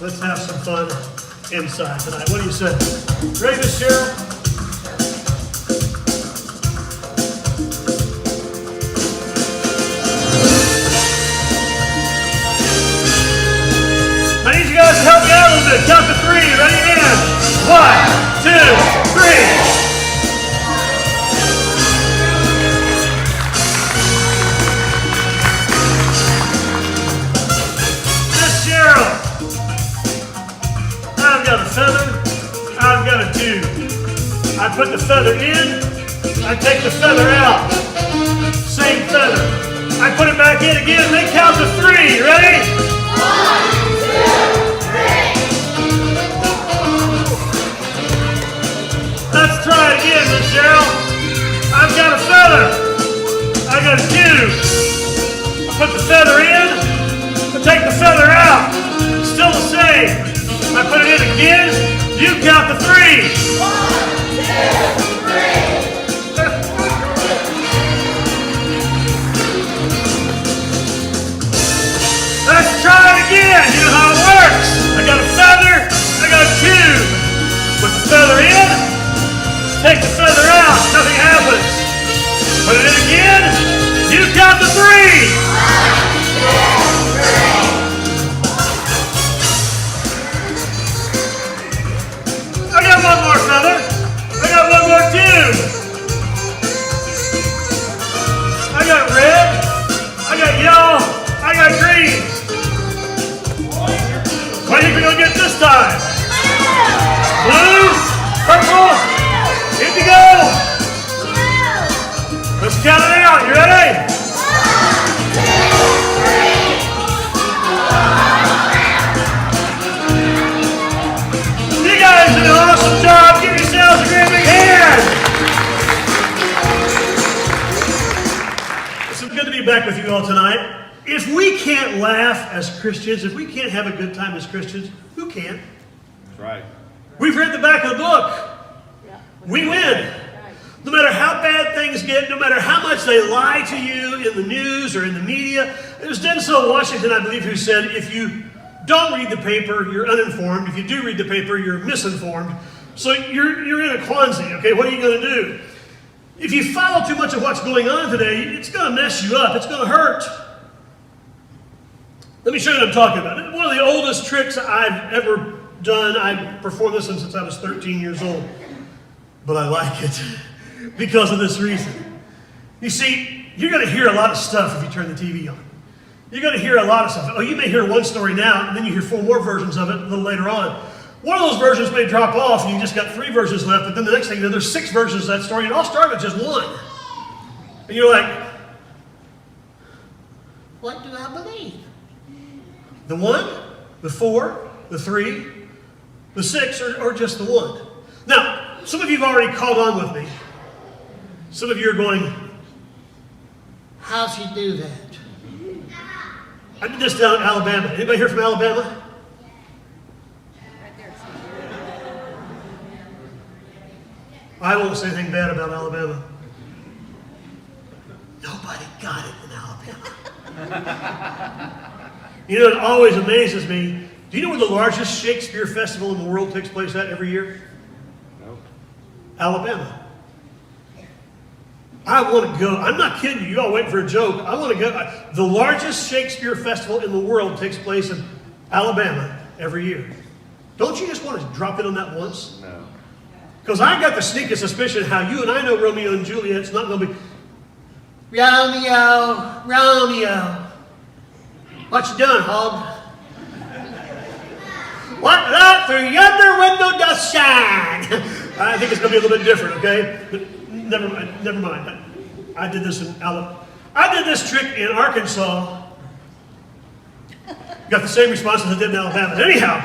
Let's have some fun inside tonight. What do you say? Ready, Miss Cheryl? I need you guys to help me out a little bit. Count to three. Ready? And 1, 2, 3. I've got a tube. I put the feather in, I take the feather out. Same feather. I put it back in again, and they count to three. Ready? 1, 2, 3. Let's try it again, Miss Cheryl. I've got a feather. I got a tube. I put the feather in, I take the feather out. Still the same. I put it in again. You count to three. 1, 2, 3. Let's try it again. You know how it works. I got a feather. I got a tube. Put the feather in. Take the feather out. Nothing happens. Put it in again. You count to three. 1, 2, 3. I got one more feather. I got one more tube. I got red. I got yellow. I got green. What do you think we're going to get this time? Blue, purple, indigo. Let's count it out. You ready? 1, 2, 3. You guys did an awesome job. Give yourselves a great big hand. It's good to be back with you all tonight. If we can't laugh as Christians, if we can't have a good time as Christians, who can? That's right. We've read the back of the book. We win. No matter how bad things get, no matter how much they lie to you in the news or in the media. It was Denzel Washington, I believe, who said, if you don't read the paper, you're uninformed. If you do read the paper, you're misinformed. So you're in a quandary, okay? What are you going to do? If you follow too much of what's going on today, it's going to mess you up. It's going to hurt. Let me show you what I'm talking about. One of the oldest tricks I've ever done, I've performed this since I was 13 years old. But I like it because of this reason. You see, you're going to hear a lot of stuff if you turn the TV on. You're going to hear a lot of stuff. Oh, you may hear one story now, and then you hear 4 more versions of it a little later on. One of those versions may drop off, and you just got 3 versions left, but then the next thing you know, there's 6 versions of that story, and it all started with just one. And you're like, what do I believe? The 1, the 4, the 3, the 6, or just the 1? Now, some of you have already caught on with me. Some of you are going, how's he do that? I did this down in Alabama. Anybody here from Alabama? I won't say anything bad about Alabama. Nobody got it in Alabama. You know, it always amazes me Do you know where the largest Shakespeare festival in the world takes place at every year? No. Alabama. I want to go. I'm not kidding you. You all waiting for a joke. I want to go. The largest Shakespeare festival in the world takes place in Alabama every year. Don't you just want to drop in on that once? No. Because I got the sneaking suspicion how you and I know Romeo and Juliet's not going to be Romeo, Romeo. What you doing, hog? What light through yonder window does shine? I think it's going to be a little bit different, okay? But never mind. I did this in Alabama. I did this trick in Arkansas. Got the same response as I did in Alabama. Anyhow,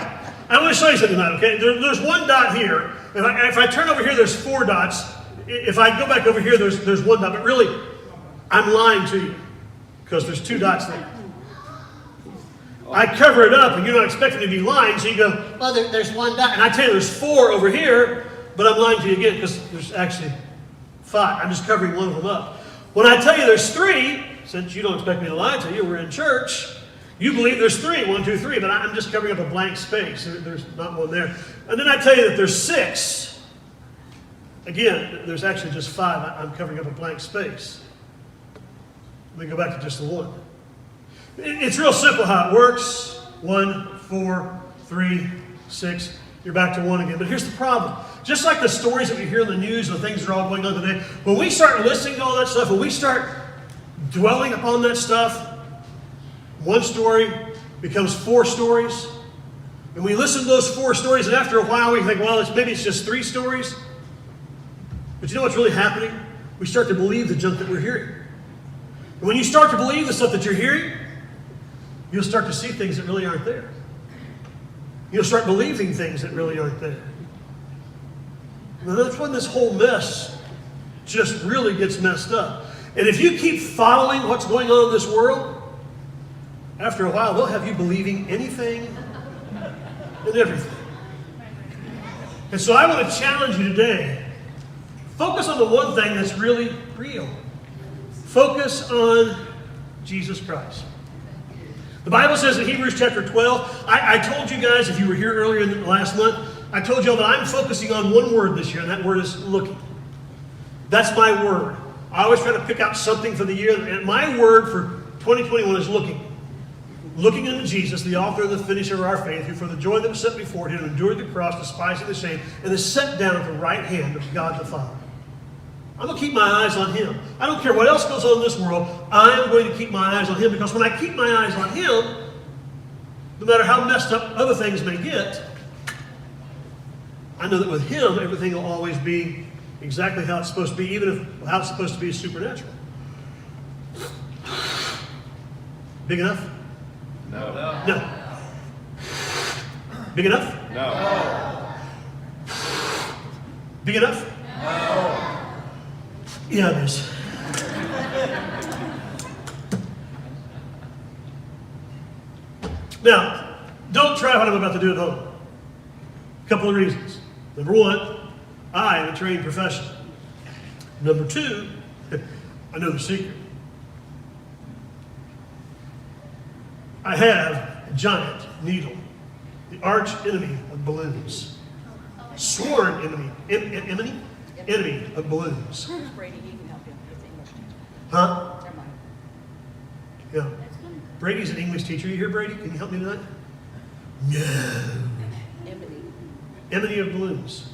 I want to show you something tonight, okay? There's one dot here. If I turn over here, there's 4 dots. If I go back over here, there's 1 dot. But really, I'm lying to you because there's 2 dots there. I cover it up, and you're not expecting to be lying, so you go, well, there's 1 dot. And I tell you, there's 4 over here, but I'm lying to you again because there's actually 5. I'm just covering one of them up. When I tell you there's 3, since you don't expect me to lie to you, we're in church, you believe there's 3, 1, 2, 3, but I'm just covering up a blank space. There's not one there. And then I tell you that there's 6. Again, there's actually just 5. I'm covering up a blank space. Let me go back to just the 1. It's real simple how it works. 1, 4, 3, 6. You're back to 1 again. But here's the problem. Just like the stories that we hear in the news, the things that are all going on today, when we start listening to all that stuff, when we start dwelling upon that stuff, 1 story becomes 4 stories. And we listen to those 4 stories, and after a while we think, well, maybe it's just 3 stories. But you know what's really happening? We start to believe the junk that we're hearing. And when you start to believe the stuff that you're hearing, you'll start to see things that really aren't there. You'll start believing things that really aren't there. And that's when this whole mess just really gets messed up. And if you keep following what's going on in this world, after a while, they'll have you believing anything and everything. And so I want to challenge you today. Focus on the one thing that's really real. Focus on Jesus Christ. The Bible says in Hebrews chapter 12, I told you guys, if you were here earlier in the last month, I told you all that I'm focusing on one word this year, and that word is looking. That's my word. I always try to pick out something for the year, and my word for 2021 is looking. Looking unto Jesus, the author and the finisher of our faith, who for the joy that was set before him endured the cross, despising the shame, and is set down at the right hand of God the Father. I'm going to keep my eyes on him. I don't care what else goes on in this world. I'm going to keep my eyes on him, because when I keep my eyes on him, no matter how messed up other things may get, I know that with him, everything will always be exactly how it's supposed to be, even if how it's supposed to be is supernatural. Big enough? No. No. Big enough? No. Big enough? No. Yeah, it is. Now, don't try what I'm about to do at home. A couple of reasons. Number 1, I am a trained professional. Number 2, I know the secret. I have a giant needle, the arch enemy of balloons, sworn enemy of balloons. Brady, he can help you. He's an English teacher. Huh? Never mind. Yeah. Brady's an English teacher. You hear Brady? Can you help me tonight? No. Enemy of balloons.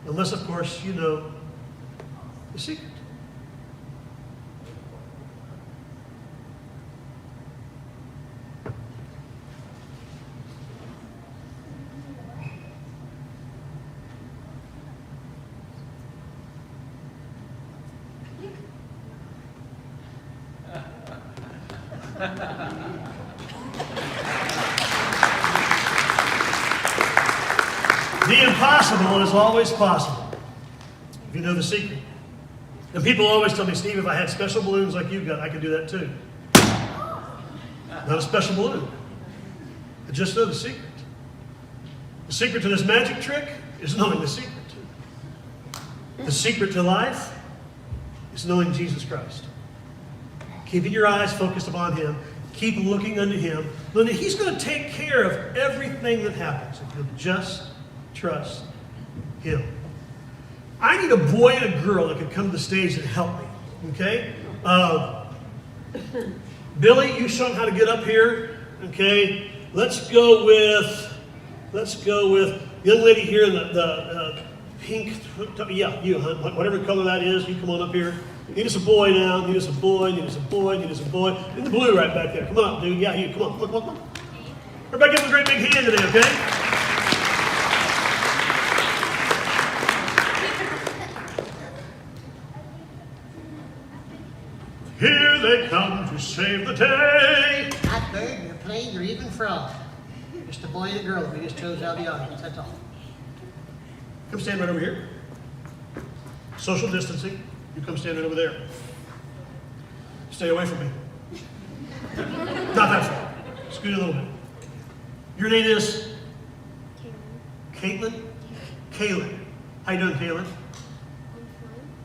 Unless, of course, you know the secret. The impossible is always possible, if you know the secret. And people always tell me, Steve, if I had special balloons like you've got, I could do that too. Not a special balloon. I just know the secret. The secret to this magic trick is knowing the secret. The secret to life is knowing Jesus Christ. Keeping your eyes focused upon him. keep looking unto him, then he's going to take care of everything that happens if you'll just trust him. I need a boy and a girl that can come to the stage and help me, okay? Billy, you show them how to get up here, okay? Let's go with the young lady here in the pink, yeah, you, huh? Whatever color that is, you come on up here. Need us a boy now, need us a boy, need us a boy, need us a boy. In the blue right back there, come on, dude, yeah, you, come on, come on, come on. Everybody give him a great big hand today, okay? Here they come to save the day. Not bird, nor plane, or even frog. Just a boy and a girl we just chose out of the audience, that's all. Come stand right over here. Social distancing. You come stand right over there. Stay away from me. Not that far. Scoot a little bit. Your name is? Caitlin? Kaylin. How you doing, Kaylin?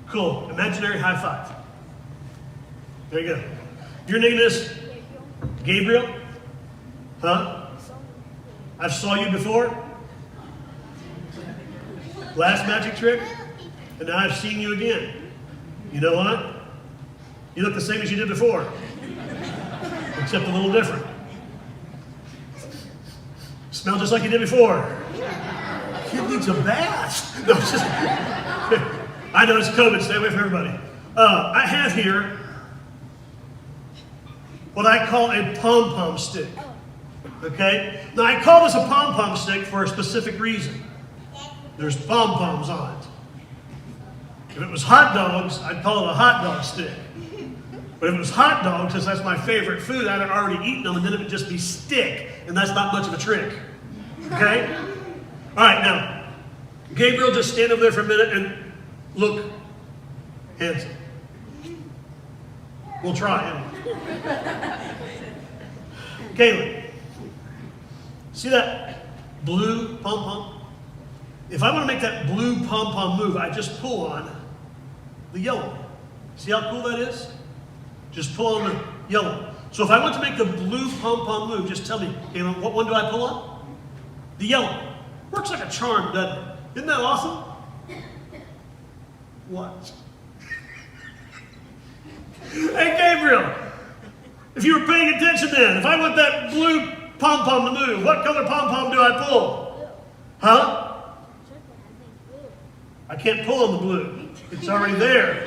Cool. Imaginary high five. There you go. Your name is? Gabriel? Huh? I've saw you before? Last magic trick? And now I've seen you again. You know what? You look the same as you did before. Except a little different. Smell just like you did before. Kid needs a bath. No, it's just, I know it's COVID. Stay away from everybody. I have here what I call a pom-pom stick. Okay? Now, I call this a pom-pom stick for a specific reason. There's pom-poms on it. If it was hot dogs, I'd call it a hot dog stick. But if it was hot dogs, since that's my favorite food, I'd have already eaten them, and then it would just be stick, and that's not much of a trick. Okay? All right, now, Gabriel, just stand over there for a minute and look handsome. We'll try it. Kaylin, see that blue pom-pom? If I want to make that blue pom-pom move, I just pull on the yellow. See how cool that is? Just pull on the yellow. So if I want to make the blue pom-pom move, just tell me, Kaylin, what one do I pull on? The yellow. Works like a charm, doesn't it? Isn't that awesome? What? Hey, Gabriel, if you were paying attention then, if I want that blue pom-pom to move, what color pom-pom do I pull? Huh? I can't pull on the blue. It's already there.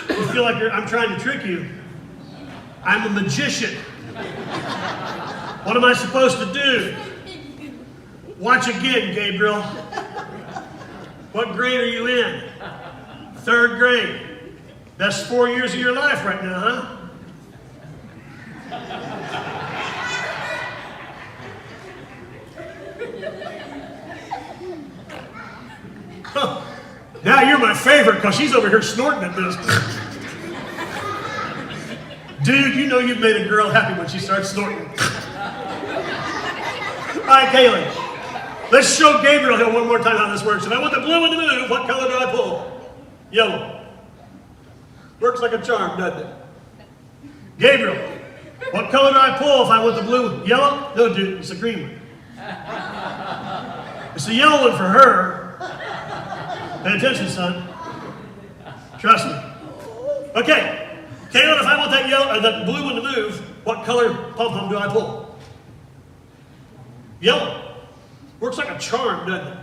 You feel like I'm trying to trick you. I'm a magician. What am I supposed to do? Watch again, Gabriel. What grade are you in? 3rd grade. That's 4 years of your life right now, huh? Now you're my favorite because she's over here snorting at this. Dude, you know you've made a girl happy when she starts snorting. All right, Kaylin, let's show Gabriel here one more time how this works. If I want the blue one to move, what color do I pull? Yellow. Works like a charm, doesn't it? Gabriel, what color do I pull if I want the blue? Yellow? No, dude, it's a green one. It's a yellow one for her. Pay attention, son. Trust me. Okay, Kaylin, if I want that yellow, that blue one to move, what color pom-pom do I pull? Yellow. Works like a charm, doesn't it?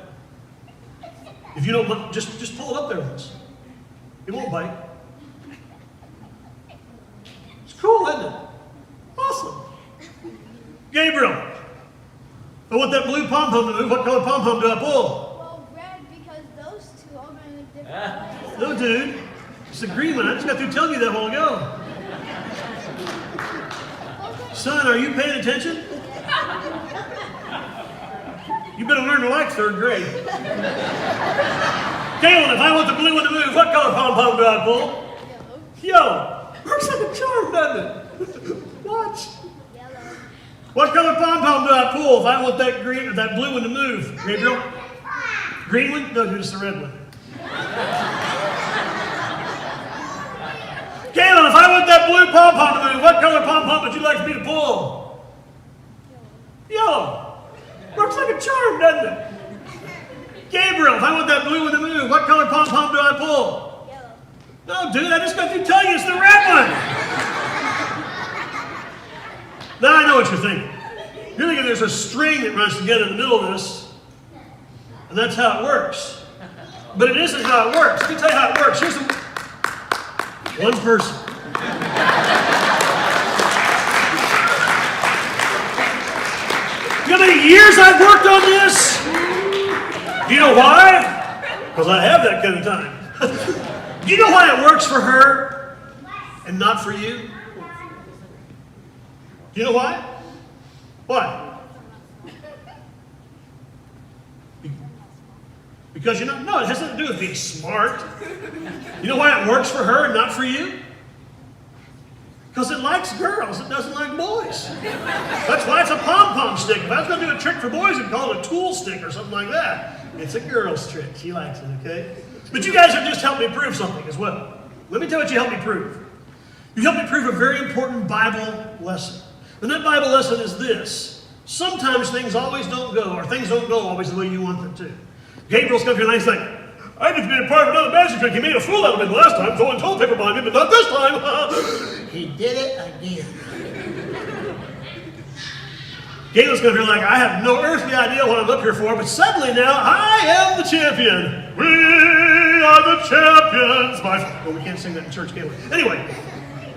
If you don't, just pull it up there with us. It won't bite. It's cool, isn't it? Awesome. Gabriel, if I want that blue pom-pom to move, what color pom-pom do I pull? Well, red, because those two are going to look different. No, dude. It's the green one. I just got through telling you that a while ago. Son, are you paying attention? You better learn to like 3rd grade. Kaylin, if I want the blue one to move, what color pom-pom do I pull? Yellow. Works like a charm, doesn't it? Watch. Yellow. What color pom-pom do I pull if I want that green or that blue one to move? Gabriel? Green one? No, dude, it's the red one. Kaylin, if if I want that blue pom-pom to move, what color pom-pom would you like for me to pull? Yellow. Works like a charm, doesn't it? Gabriel, if I want that blue one to move, what color pom-pom do I pull? Yellow. No, dude, I just got to tell you it's the red one. Now I know what you're thinking. You're thinking there's a string that runs together in the middle of this, and that's how it works. But it isn't how it works. Let me tell you how it works. Here's one person. You know how many years I've worked on this? Do you know why? Because I have that kind of time. Do you know why it works for her and not for you? Do you know why? Why? Because you're not, no, it has nothing to do with being smart. You know why it works for her and not for you? Because it likes girls, it doesn't like boys. That's why it's a pom-pom stick. If I was going to do a trick for boys, I'd call it a tool stick or something like that. It's a girl's trick. She likes it, okay? But you guys have just helped me prove something as well. Let me tell you what you helped me prove. You helped me prove a very important Bible lesson. And that Bible lesson is this. Sometimes things always don't go, or things don't go always the way you want them to. Gabriel's come here and he's like, I need to be a part of another magic trick. He made a fool out of me the last time, throwing toilet paper behind me, but not this time. He did it again. Gabriel's come here like, I have no earthly idea what I'm up here for, but suddenly now, I am the champion. We are the champions. Well, we can't sing that in church, can we? Anyway,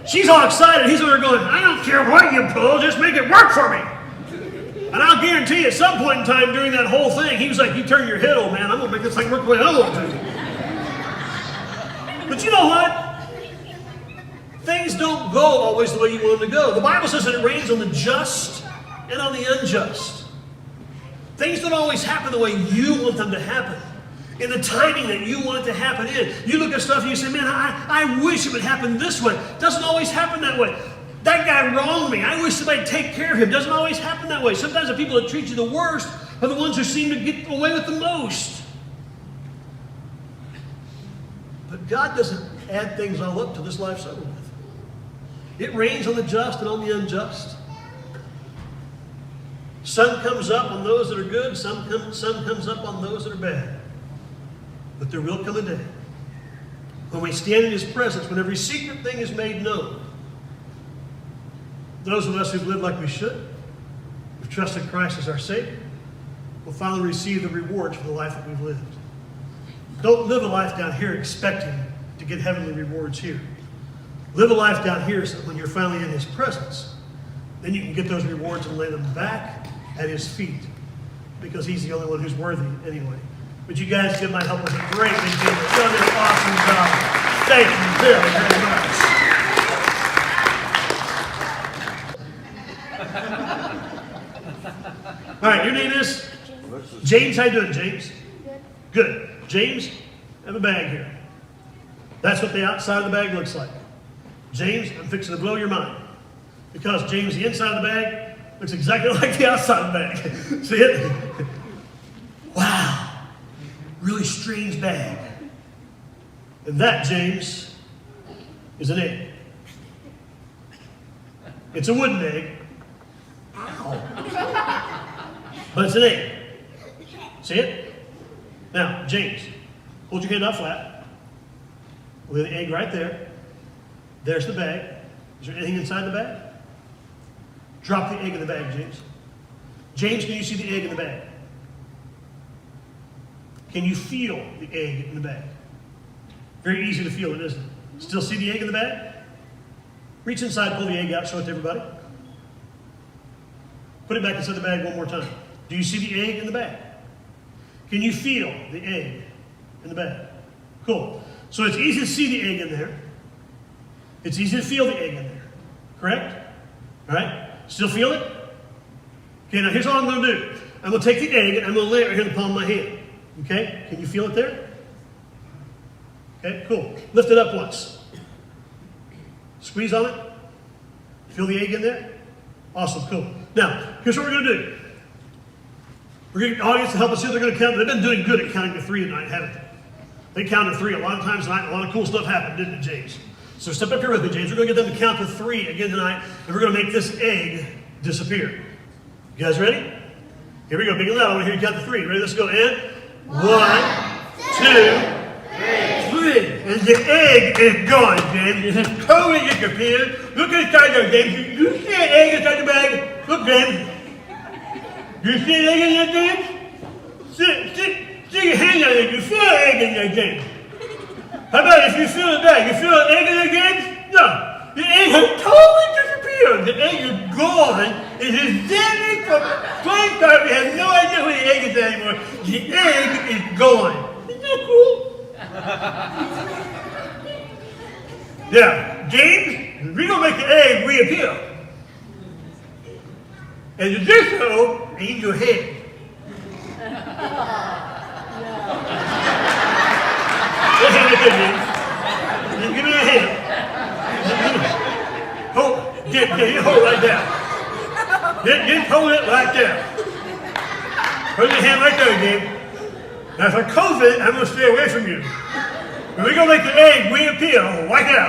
she's all excited. He's over there going, I don't care what you pull, just make it work for me. And I'll guarantee you, at some point in time during that whole thing, he was like, you turn your head, old man, I'm going to make this thing work the way I want to. But you know what? Things don't go always the way you want them to go. The Bible says that it rains on the just and on the unjust. Things don't always happen the way you want them to happen. In the timing that you want it to happen in. You look at stuff and you say, man, I wish it would happen this way. It doesn't always happen that way. That guy wronged me. I wish somebody would take care of him. It doesn't always happen that way. Sometimes the people that treat you the worst are the ones who seem to get away with the most. But God doesn't add things all up till this life's over with. It rains on the just and on the unjust. Sun comes up on those that are good. Sun comes up on those that are bad. But there will come a day when we stand in His presence, when every secret thing is made known. Those of us who've lived like we should, who've trusted Christ as our Savior, will finally receive the rewards for the life that we've lived. Don't live a life down here expecting to get heavenly rewards here. Live a life down here so that when you're finally in His presence, then you can get those rewards and lay them back at His feet, because He's the only one who's worthy anyway. But you guys give my helpers a great big deal. You've done an awesome job. Thank you very, very much. All right, your name is? James. How you doing, James? Good. James, I have a bag here. That's what the outside of the bag looks like. James, I'm fixing to blow your mind. Because, James, the inside of the bag looks exactly like the outside of the bag. See it? Wow. Really strange bag. And that, James, is an egg. It's a wooden egg. Ow. But it's an egg. See it? Now, James, hold your hand out flat. Lay the egg right there. There's the bag. Is there anything inside the bag? Drop the egg in the bag, James. James, can you see the egg in the bag? Can you feel the egg in the bag? Very easy to feel it, isn't it? Still see the egg in the bag? Reach inside, pull the egg out, show it to everybody. Put it back inside the bag one more time. Do you see the egg in the bag? Can you feel the egg in the bag? Cool. So it's easy to see the egg in there. It's easy to feel the egg in there. Correct? All right? Still feel it? Okay, now here's what I'm going to do. I'm going to take the egg and I'm going to lay it right here in the palm of my hand. Okay? Can you feel it there? Okay, cool. Lift it up once. Squeeze on it. Feel the egg in there? Awesome, cool. Now, here's what we're going to do. We're going to get the audience to help us here. They're going to count. They've been doing good at counting to 3 tonight, haven't they? They counted 3 a lot of times tonight. A lot of cool stuff happened, didn't it, James? So step up here with me, James. We're going to get them to count to 3 again tonight, and we're going to make this egg disappear. You guys ready? Here we go. Big and loud. I want to hear you count to 3. Ready? Let's go. And 1, 2, 3. And the egg is gone, James. It has totally disappeared. Look inside there, James. You see an egg inside the bag? Look, James. Do you see an egg in there, James? Stick your hand out there. You feel an egg in there, James. How about if you feel the bag? You feel an egg in there, James? No. The egg has totally disappeared. The egg is gone. It is dead from plain time. We have no idea where the egg is anymore. The egg is gone. Isn't that cool? Yeah, James, we're going to make the egg reappear. And to do so, I need your head. Let's have it there, James. Give me a hand. Hold, get hold it right there. Just hold it right there. Hold your hand right there, James. Now for COVID, I'm going to stay away from you. And we're going to make the egg reappear right now.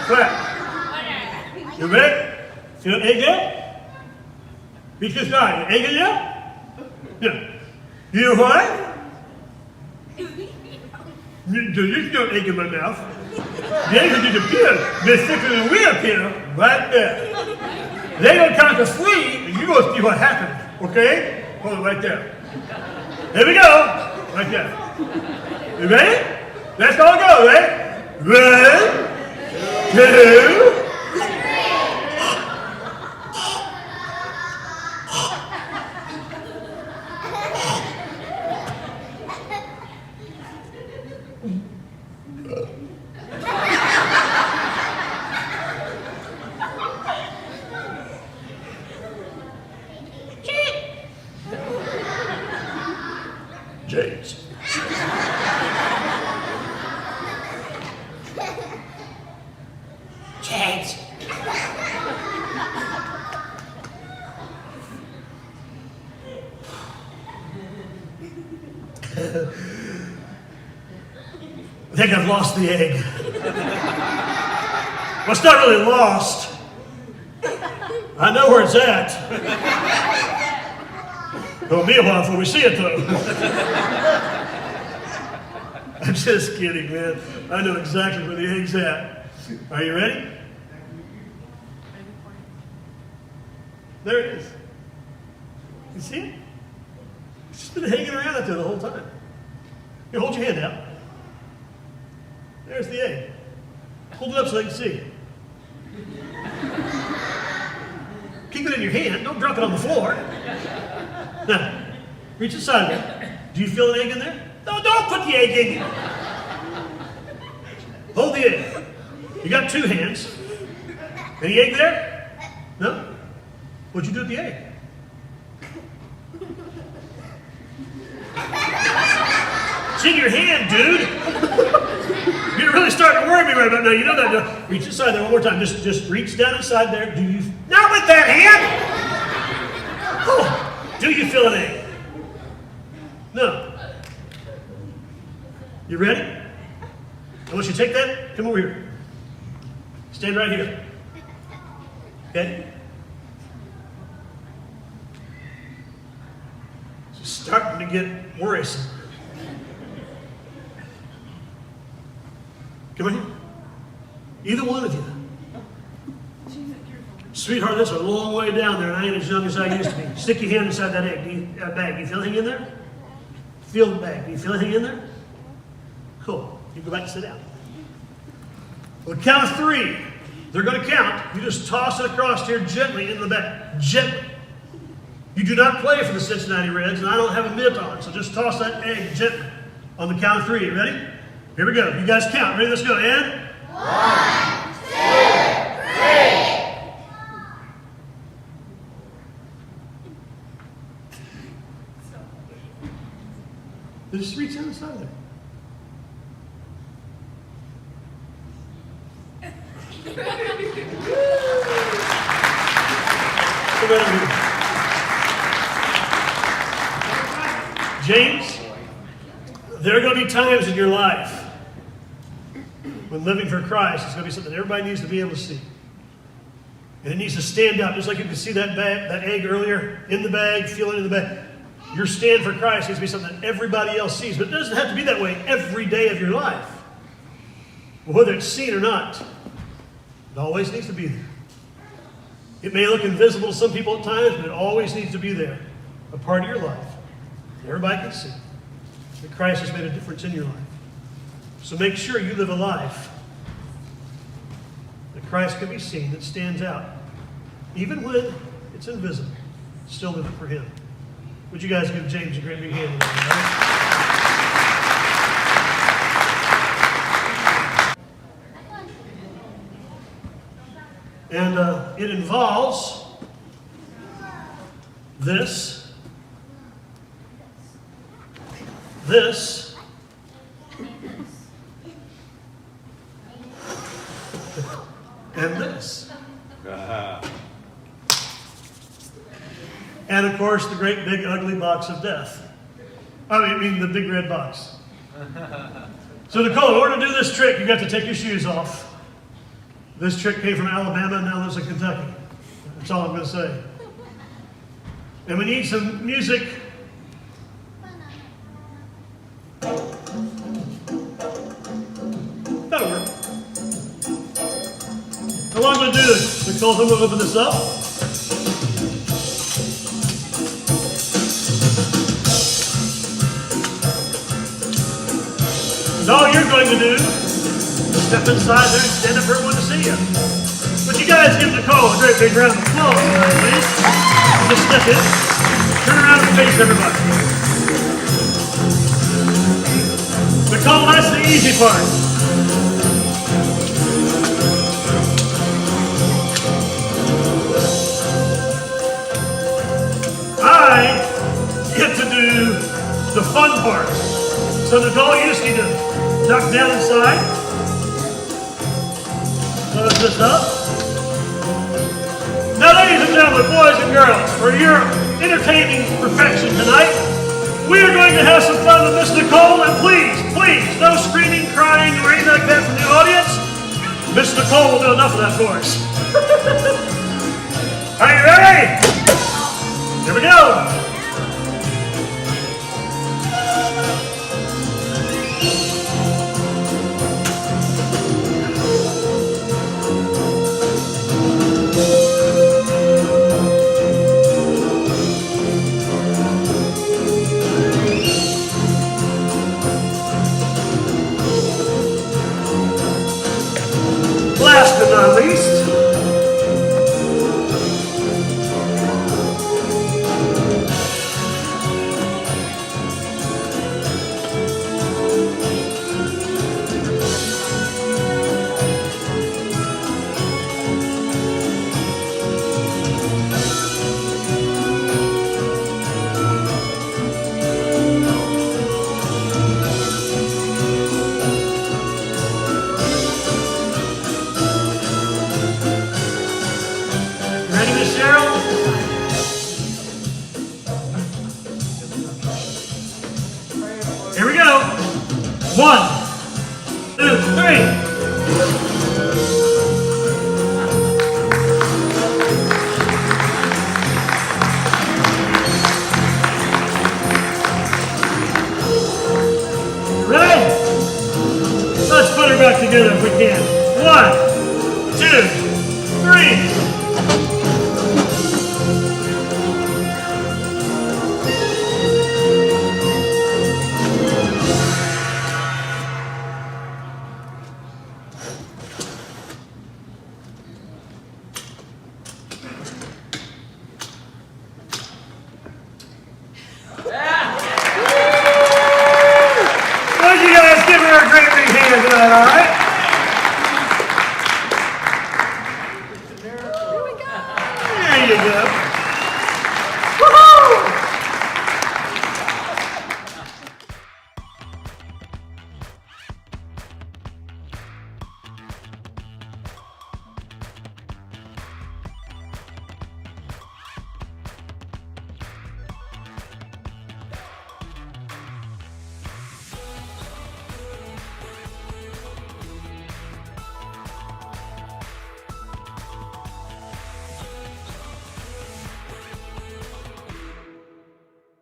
Clap. You ready? See the egg there? Reach this side. The egg in there? Yeah. You know why? There's no egg in my mouth. The egg will disappear. This thing will reappear right there. They're going to count to 3, and you're going to see what happens. Okay? Hold it right there. Here we go. Right there. You ready? Let's all go, right? 1, 2, James. James. I think I've lost the egg. Well, it's not really lost. I know where it's at. It'll be a while before we see it, though. I'm just kidding, man. I know exactly where the egg's at. Are you ready? There it is. You see it? It's just been hanging around out there the whole time. Here, hold your hand out. There's the egg. Hold it up so they can see it. Keep it in your hand. Don't drop it on the floor. Now, reach inside there. Do you feel an egg in there? No, don't put the egg in. Hold the egg. You got 2 hands. Any egg there? No? What'd you do with the egg? It's in your hand, dude. You're really starting to worry me right about now. You know that. No. Reach inside there one more time. Just reach down inside there. Do you? Not with that hand. Oh, do you feel an egg? No. You ready? I want you to take that. Come over here. Stand right here. Okay? It's starting to get worrisome. Come on here. Either one of you. Sweetheart, that's a long way down there, and I ain't as young as I used to be. Stick your hand inside that egg. Bag. Do you feel anything in there? Feel the bag. Do you feel anything in there? Cool. You go back and sit down. On the count of 3, they're going to count. You just toss it across here gently in the bag. Gently. You do not play for the Cincinnati Reds, and I don't have a mitt on, so just toss that egg gently. On the count of 3. You ready? Here we go. You guys count. Ready? Let's go. And 1, 2, 3. just reach down the side of there. Come on over here. James, there are going to be times in your life when living for Christ, it's going to be something everybody needs to be able to see. And it needs to stand out, just like you could see that egg earlier in the bag, feel it in the bag. Your stand for Christ needs to be something that everybody else sees. But it doesn't have to be that way every day of your life. Whether it's seen or not, it always needs to be there. It may look invisible to some people at times, but it always needs to be there. A part of your life. Everybody can see that Christ has made a difference in your life. So make sure you live a life that Christ can be seen, that stands out. Even when it's invisible, still live it for Him. Would you guys give James a great big hand? And it involves this, and this. And of course, the great big ugly box of death. I mean the big red box. So Nicole, in order to do this trick, you got to take your shoes off. This trick came from Alabama and now lives in Kentucky. That's all I'm going to say. And we need some music. That'll work. So what I'm going to do is, Nicole, I'm going to open this up. And all you're going to do is step inside there and stand up for everyone to see you. But you guys give Nicole a great big round of applause, please. Just step in, turn around and face everybody. Nicole, that's the easy part. I get to do the fun part. So Nicole, you just need to duck down inside. Close this up. Now, ladies and gentlemen, boys and girls, for your entertaining perfection tonight, we are going to have some fun with Miss Nicole, and please, no screaming, crying, or anything like that from the audience. Miss Nicole will do enough of that for us. Are you ready? Here we go. Last but not least, ready, Miss Cheryl? Here we go. 1, 2, 3.